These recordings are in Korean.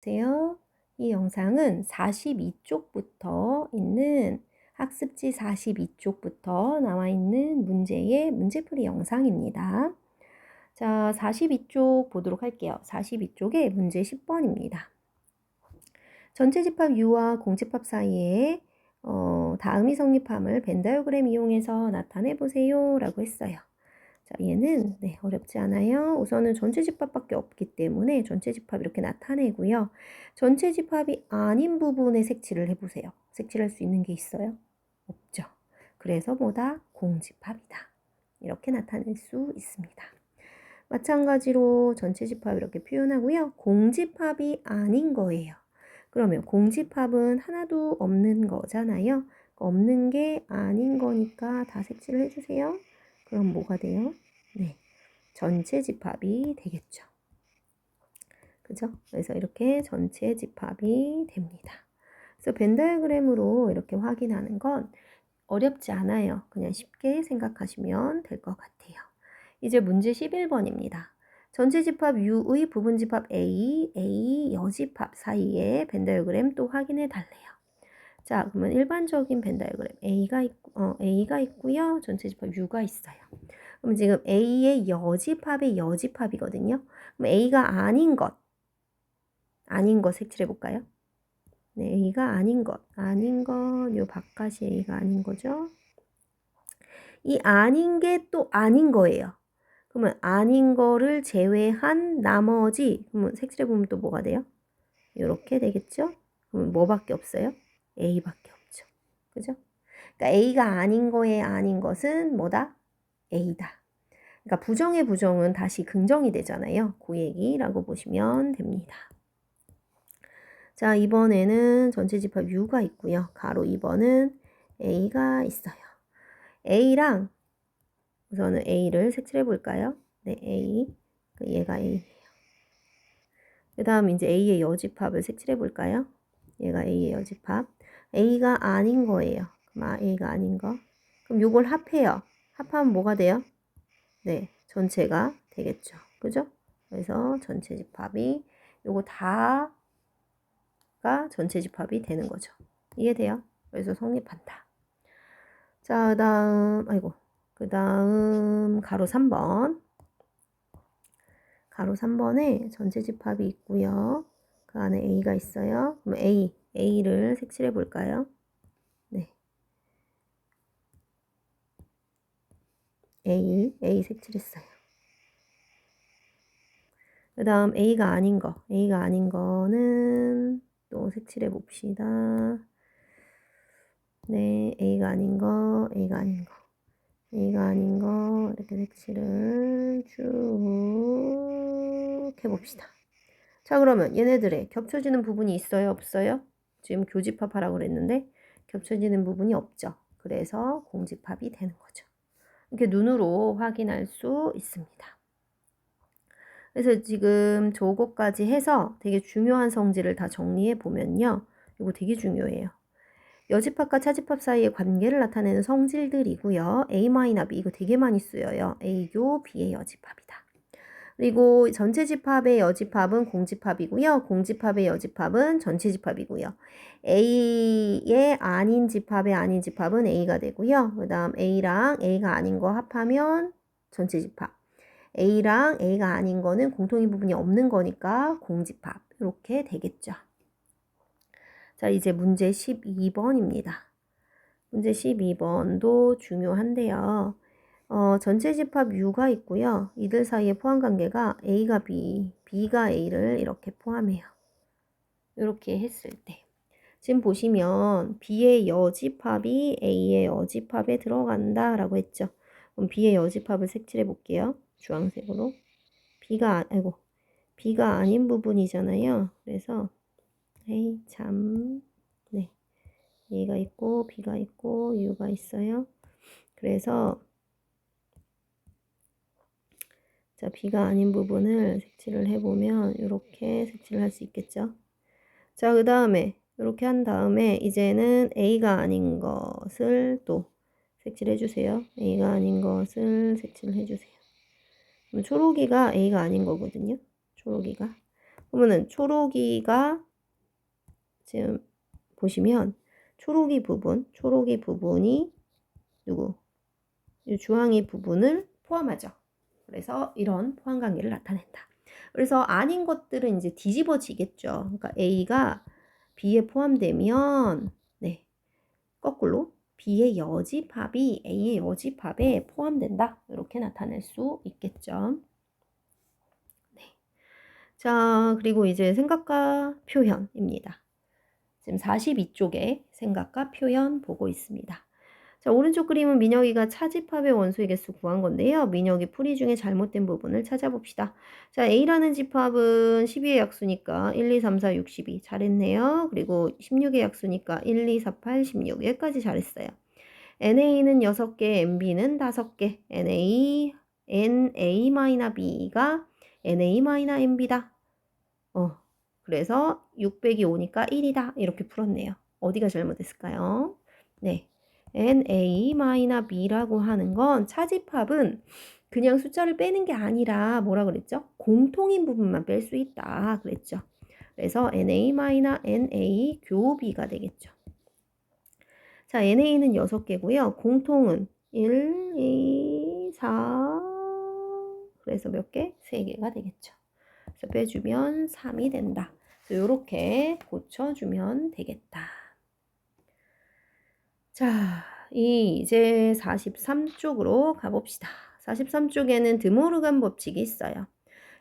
안녕하세요. 이 영상은 42쪽부터 있는 학습지 42쪽부터 나와 있는 문제의 문제풀이 영상입니다. 자, 42쪽 보도록 할게요. 42쪽에 문제 10번입니다. 전체 집합 U와 공집합 사이에 다음이 성립함을 벤 다이어그램 이용해서 나타내 보세요 라고 했어요. 자, 얘는 어렵지 않아요. 우선은 전체 집합밖에 없기 때문에 전체 집합 이렇게 나타내고요. 전체 집합이 아닌 부분에 색칠을 해보세요. 색칠할 수 있는 게 있어요? 없죠. 그래서 뭐다? 공집합이다. 이렇게 나타낼 수 있습니다. 마찬가지로 전체 집합 이렇게 표현하고요. 공집합이 아닌 거예요. 그러면 공집합은 하나도 없는 거잖아요. 없는 게 아닌 거니까 다 색칠을 해주세요. 그럼 뭐가 돼요? 네, 전체 집합이 되겠죠. 그죠? 그래서 이렇게 전체 집합이 됩니다. 그래서 벤 다이어그램으로 이렇게 확인하는 건 어렵지 않아요. 그냥 쉽게 생각하시면 될 것 같아요. 이제 문제 11번입니다. 전체 집합 U의 부분 집합 A 여집합 사이에 벤 다이어그램 또 확인해 달래요. 자, 그러면 일반적인 벤 다이어그램 A가 있고요. 전체 집합 U가 있어요. 그럼 지금 A의 여집합의 여집합이거든요. 그럼 A가 아닌 것 색칠해 볼까요? 네, A가 아닌 것, 요 바깥이 A가 아닌 거죠. 이 아닌 게 또 아닌 거예요. 그러면 아닌 거를 제외한 나머지, 그러면 색칠해 보면 또 뭐가 돼요? 이렇게 되겠죠? 그러면 뭐밖에 없어요? A밖에 없죠. 그죠? 그러니까 A가 아닌 거에 아닌 것은 뭐다? A다. 그러니까 부정의 부정은 다시 긍정이 되잖아요. 그 얘기라고 보시면 됩니다. 자, 이번에는 전체 집합 U가 있고요. 가로 2번은 A가 있어요. A랑 우선은 A를 색칠해 볼까요? 네, A. 얘가 A예요. 그 다음 이제 A의 여집합을 색칠해 볼까요? 얘가 A의 여집합. A가 아닌 거예요. 그럼 A가 아닌 거. 그럼 요걸 합해요. 합하면 뭐가 돼요? 네, 전체가 되겠죠. 그죠? 그래서 전체 집합이 요거 다가 전체 집합이 되는 거죠. 이해돼요? 그래서 성립한다. 자, 그 다음 가로 3번. 가로 3번에 전체 집합이 있고요. 그 안에 A가 있어요. 그럼 A를 색칠해 볼까요? 네. A 색칠했어요. 그 다음 A가 아닌 거는 또 색칠해 봅시다. 네, A가 아닌 거 이렇게 색칠을 쭉 해봅시다. 자, 그러면 얘네들의 겹쳐지는 부분이 있어요, 없어요? 지금 교집합하라고 그랬는데 겹쳐지는 부분이 없죠. 그래서 공집합이 되는 거죠. 이렇게 눈으로 확인할 수 있습니다. 그래서 지금 저거까지 해서 되게 중요한 성질을 다 정리해 보면요. 이거 되게 중요해요. 여집합과 차집합 사이의 관계를 나타내는 성질들이고요. A-B 이거 되게 많이 쓰여요. A교 B의 여집합이다. 그리고 전체 집합의 여집합은 공집합이고요. 공집합의 여집합은 전체 집합이고요. A의 아닌 집합의 아닌 집합은 A가 되고요. 그 다음 A랑 A가 아닌 거 합하면 전체 집합. A랑 A가 아닌 거는 공통인 부분이 없는 거니까 공집합. 이렇게 되겠죠. 자, 이제 문제 12번입니다. 문제 12번도 중요한데요. 전체 집합 U가 있고요. 이들 사이의 포함관계가 A가 B, B가 A를 이렇게 포함해요. 이렇게 했을 때. 지금 보시면 B의 여집합이 A의 여집합에 들어간다라고 했죠. 그럼 B의 여집합을 색칠해 볼게요. 주황색으로. B가 아닌 부분이잖아요. 그래서 네. A가 있고 B가 있고 U가 있어요. 그래서 자, B가 아닌 부분을 색칠을 해보면 이렇게 색칠을 할 수 있겠죠. 자, 그 다음에 이렇게 한 다음에 이제는 A가 아닌 것을 또 색칠해 주세요. A가 아닌 것을 색칠을 해주세요. 그럼 초록이가 A가 아닌 거거든요. 초록이가. 그러면은 초록이가 지금 보시면 초록이 부분이 누구? 이 주황이 부분을 포함하죠. 그래서 이런 포함 관계를 나타낸다. 그래서 아닌 것들은 이제 뒤집어지겠죠. 그러니까 A가 B에 포함되면 네, 거꾸로 B의 여집합이 A의 여집합에 포함된다. 이렇게 나타낼 수 있겠죠. 네. 자, 그리고 이제 생각과 표현입니다. 지금 42쪽에 생각과 표현 보고 있습니다. 자, 오른쪽 그림은 민혁이가 차집합의 원소의 개수 구한 건데요. 민혁이 풀이 중에 잘못된 부분을 찾아봅시다. 자, A라는 집합은 12의 약수니까 1, 2, 3, 4, 6, 12. 잘했네요. 그리고 16의 약수니까 1, 2, 4, 8, 16. 여기까지 잘했어요. NA는 6개, NB는 5개. NA-B가 NA-NB다. 그래서 6 빼기 5니까 1이다. 이렇게 풀었네요. 어디가 잘못됐을까요? 네. NA-B라고 하는 건 차집합은 그냥 숫자를 빼는 게 아니라 뭐라 그랬죠? 공통인 부분만 뺄 수 있다. 그랬죠. 그래서 NA-NA 교비가 되겠죠. 자, NA는 6개고요. 공통은 1, 2, 4, 그래서 몇 개? 3개가 되겠죠. 그래서 빼주면 3이 된다. 그래서 이렇게 고쳐주면 되겠다. 자, 이제 43쪽으로 가봅시다. 43쪽에는 드모르간 법칙이 있어요.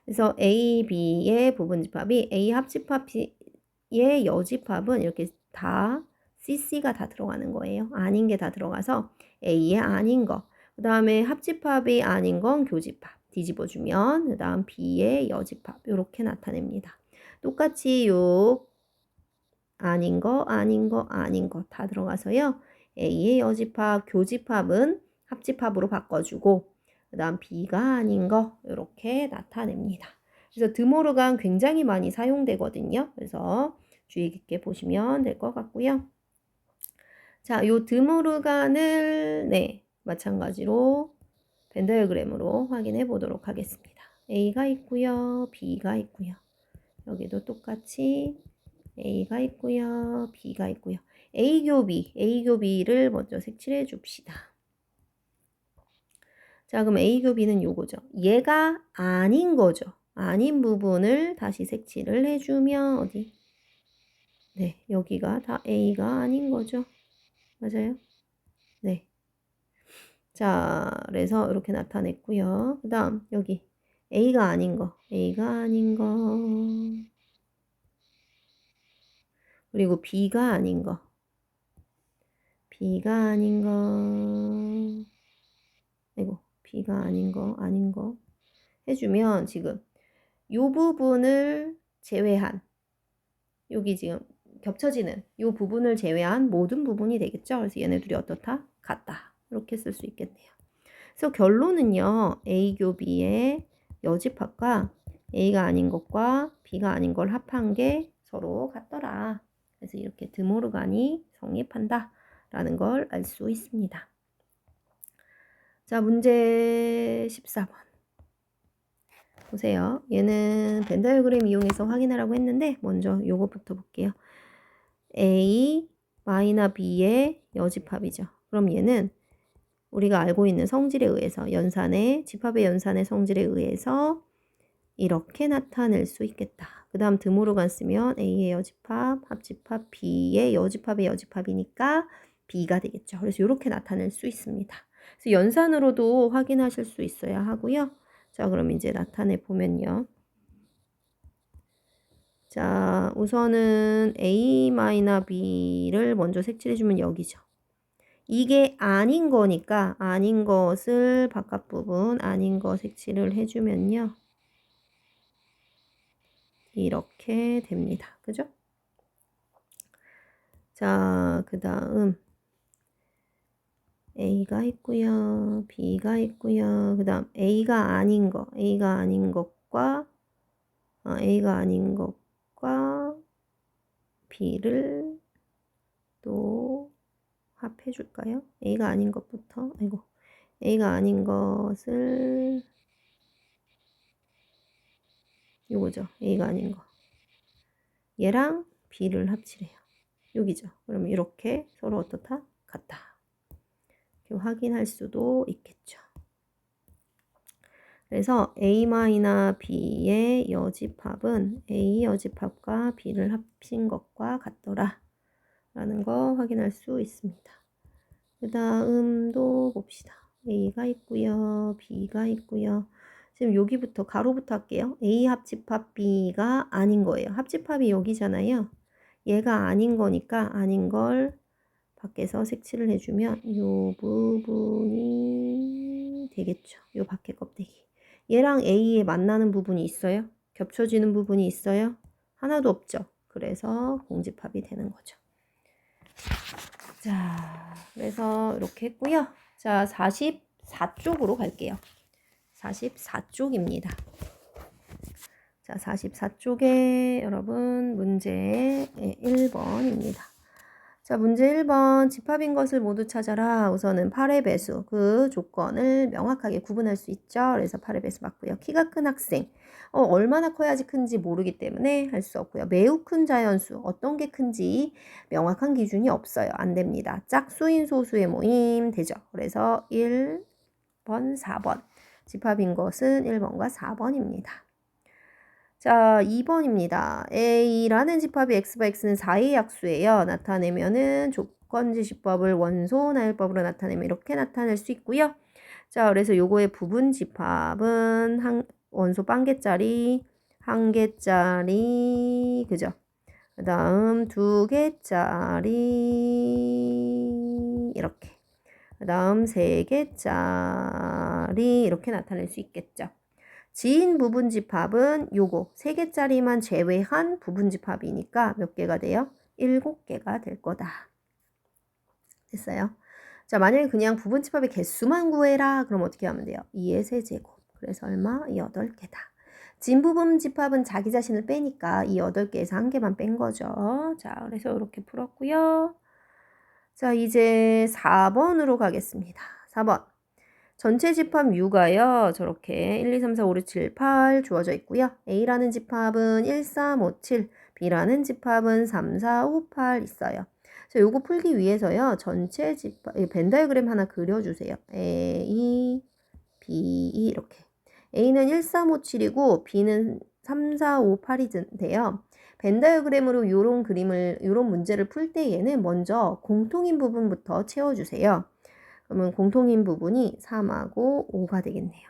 그래서 A, B의 부분집합이 A 합집합의 여집합은 이렇게 다 CC가 다 들어가는 거예요. 아닌 게 다 들어가서 A의 아닌 거. 그 다음에 합집합이 아닌 건 교집합. 뒤집어주면 그 다음 B의 여집합. 이렇게 나타냅니다. 똑같이 요 아닌 거 다 들어가서요. A의 여집합, 교집합은 합집합으로 바꿔주고 그 다음 B가 아닌 거 이렇게 나타냅니다. 그래서 드모르간 굉장히 많이 사용되거든요. 그래서 주의 깊게 보시면 될 것 같고요. 자, 요 드모르간을 네, 마찬가지로 벤 다이어그램으로 확인해 보도록 하겠습니다. A가 있고요. B가 있고요. 여기도 똑같이 A가 있고요. B가 있고요. A 교 B를 먼저 색칠해 줍시다. 자, 그럼 A 교 B는 요거죠. 얘가 아닌 거죠. 아닌 부분을 다시 색칠을 해주면 어디? 네, 여기가 다 A가 아닌 거죠. 맞아요? 네. 자, 그래서 이렇게 나타냈고요. 그 다음 여기 A가 아닌 거. 그리고 B가 아닌 거. 아이고, B가 아닌 거 해주면 지금 요 부분을 제외한 여기 지금 겹쳐지는 요 부분을 제외한 모든 부분이 되겠죠. 그래서 얘네들이 어떻다? 같다. 이렇게 쓸 수 있겠네요. 그래서 결론은요. A 교 B의 여집합과 A가 아닌 것과 B가 아닌 걸 합한 게 서로 같더라. 그래서 이렇게 드모르간이 성립한다 라는 걸 알 수 있습니다. 자, 문제 14번. 보세요. 얘는 벤 다이어그램 이용해서 확인하라고 했는데 먼저 요거부터 볼게요. A 마이너 B의 여집합이죠. 그럼 얘는 우리가 알고 있는 성질에 의해서 집합의 연산의 성질에 의해서 이렇게 나타낼 수 있겠다. 그 다음 드모르간 쓰면 A의 여집합, 합집합, B의 여집합의 여집합이니까 B가 되겠죠. 그래서 이렇게 나타낼 수 있습니다. 그래서 연산으로도 확인하실 수 있어야 하고요. 자, 그럼 이제 나타내 보면요. 자, 우선은 A-B를 먼저 색칠해주면 여기죠. 이게 아닌 거니까 아닌 것을 바깥 부분 아닌 거 색칠을 해주면요. 이렇게 됩니다. 그죠? 자, 그 다음 A가 있고요. B가 있고요. 그 다음 A가 아닌 것과 B를 또 합해 줄까요? A가 아닌 것부터 A가 아닌 것을 요거죠. A가 아닌 거. 얘랑 B를 합치래요. 여기죠. 그러면 이렇게 서로 어떻다? 같다. 이렇게 확인할 수도 있겠죠. 그래서 A-B의 여집합은 A 여집합과 B를 합친 것과 같더라 라는 거 확인할 수 있습니다. 그 다음도 봅시다. A가 있고요. B가 있고요. 지금 여기부터 가로부터 할게요. A 합집합 B가 아닌 거예요. 합집합이 여기잖아요. 얘가 아닌 거니까 아닌 걸 밖에서 색칠을 해주면 이 부분이 되겠죠. 이 밖에 껍데기. 얘랑 A에 만나는 부분이 있어요? 겹쳐지는 부분이 있어요? 하나도 없죠. 그래서 공집합이 되는 거죠. 자, 그래서 이렇게 했고요. 자, 44쪽으로 갈게요. 44쪽입니다. 자, 44쪽에 여러분 문제 1번입니다. 자, 문제 1번 집합인 것을 모두 찾아라. 우선은 8의 배수 그 조건을 명확하게 구분할 수 있죠. 그래서 8의 배수 맞고요. 키가 큰 학생 얼마나 커야지 큰지 모르기 때문에 할 수 없고요. 매우 큰 자연수 어떤 게 큰지 명확한 기준이 없어요. 안 됩니다. 짝수인 소수의 모임 되죠. 그래서 1번 4번 집합인 것은 1번과 4번입니다. 자, 2번입니다. A라는 집합이 X바 X는 4의 약수예요. 나타내면은 조건지시법을 원소 나열법으로 나타내면 이렇게 나타낼 수 있고요. 자, 그래서 요거의 부분 집합은 원소 빵개짜리, 한 개짜리, 그죠? 그 다음 2개짜리, 이렇게. 그 다음 3개짜리, 이렇게 나타낼 수 있겠죠. 지인 부분집합은 요거 3개짜리만 제외한 부분집합이니까 몇 개가 돼요? 7개가 될 거다. 됐어요? 자, 만약에 그냥 부분집합의 개수만 구해라. 그럼 어떻게 하면 돼요? 2의 세제곱. 그래서 얼마? 8개다. 진부분집합은 자기 자신을 빼니까 이 8개에서 한 개만 뺀 거죠. 자, 그래서 이렇게 풀었고요. 자, 이제 4번으로 가겠습니다. 4번. 전체 집합 U가요. 저렇게 1, 2, 3, 4, 5, 6, 7, 8 주어져 있고요. A라는 집합은 1, 3, 5, 7, B라는 집합은 3, 4, 5, 8 있어요. 자, 요거 풀기 위해서요. 전체 집합, 벤 다이어그램 하나 그려주세요. A, B 이렇게. A는 1, 3, 5, 7이고 B는 3, 4, 5, 8인데요. 벤 다이어그램으로 요런 문제를 풀 때에는 먼저 공통인 부분부터 채워주세요. 그러면 공통인 부분이 3하고 5가 되겠네요.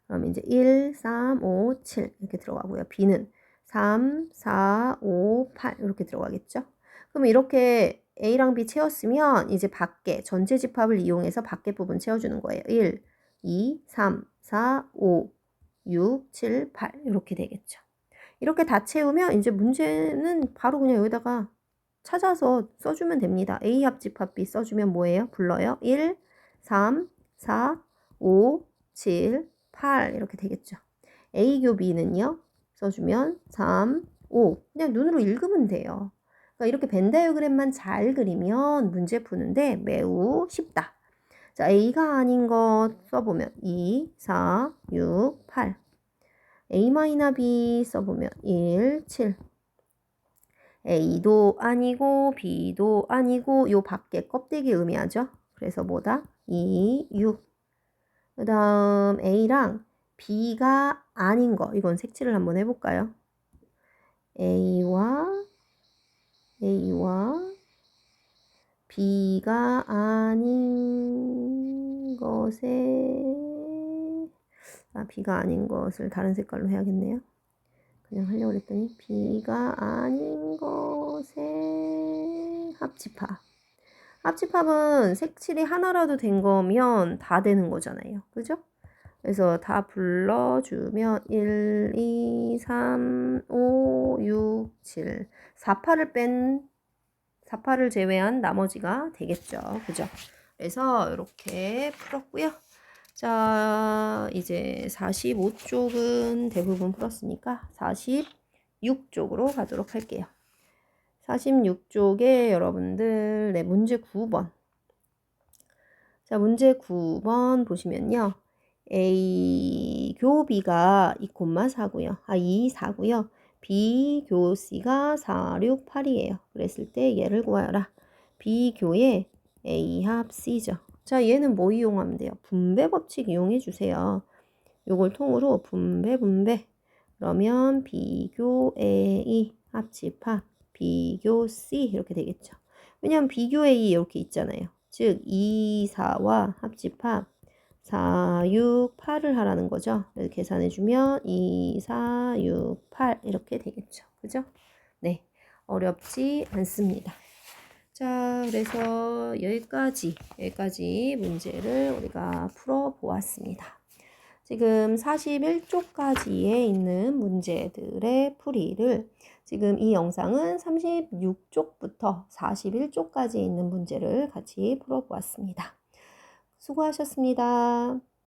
그럼 이제 1, 3, 5, 7 이렇게 들어가고요. B는 3, 4, 5, 8 이렇게 들어가겠죠. 그럼 이렇게 A랑 B 채웠으면 이제 밖에 전체 집합을 이용해서 밖에 부분 채워주는 거예요. 1, 2, 3, 4, 5, 6, 7, 8 이렇게 되겠죠. 이렇게 다 채우면 이제 문제는 바로 그냥 여기다가 찾아서 써주면 됩니다. A 합집합 B 써주면 뭐예요? 불러요? 1, 3, 4, 5, 7, 8 이렇게 되겠죠. A 교 B는요? 써주면 3, 5 그냥 눈으로 읽으면 돼요. 그러니까 이렇게 벤 다이어그램만 잘 그리면 문제 푸는데 매우 쉽다. 자, A가 아닌 것 써보면 2, 4, 6, 8 A-B 써보면 1, 7 A도 아니고 B도 아니고 요 밖에 껍데기 의미하죠. 그래서 뭐다? 2, 6. 그 다음 A랑 B가 아닌 거. 이건 색칠을 한번 해볼까요? A와 B가 아닌 것에 B가 아닌 것을 다른 색깔로 해야겠네요. 그냥 하려고 했더니 B가 아닌 것의 합집합. 합집합은 색칠이 하나라도 된 거면 다 되는 거잖아요. 그죠? 그래서 다 불러주면 1, 2, 3, 5, 6, 7 4파를 제외한 나머지가 되겠죠. 그죠? 그래서 이렇게 풀었고요. 자, 이제 45쪽은 대부분 풀었으니까 46쪽으로 가도록 할게요. 46쪽에 여러분들 문제 9번. 자, 문제 9번 보시면요. A 교 B가 2,4고요. 2, 4고요. 비교 C가 4, 6, 8이에요. 그랬을 때 얘를 구하여라. 비교의 A합 C죠. 자, 얘는 뭐 이용하면 돼요? 분배 법칙 이용해 주세요. 요걸 통으로 분배. 그러면 비교 A 합집합 비교 C 이렇게 되겠죠. 왜냐하면 비교 A 이렇게 있잖아요. 즉 2, 4와 합집합 4, 6, 8을 하라는 거죠. 그래서 계산해주면 2, 4, 6, 8 이렇게 되겠죠. 그죠? 네, 어렵지 않습니다. 자, 그래서 여기까지 문제를 우리가 풀어보았습니다. 지금 41쪽까지에 있는 문제들의 풀이를 지금 이 영상은 36쪽부터 41쪽까지 있는 문제를 같이 풀어보았습니다. 수고하셨습니다.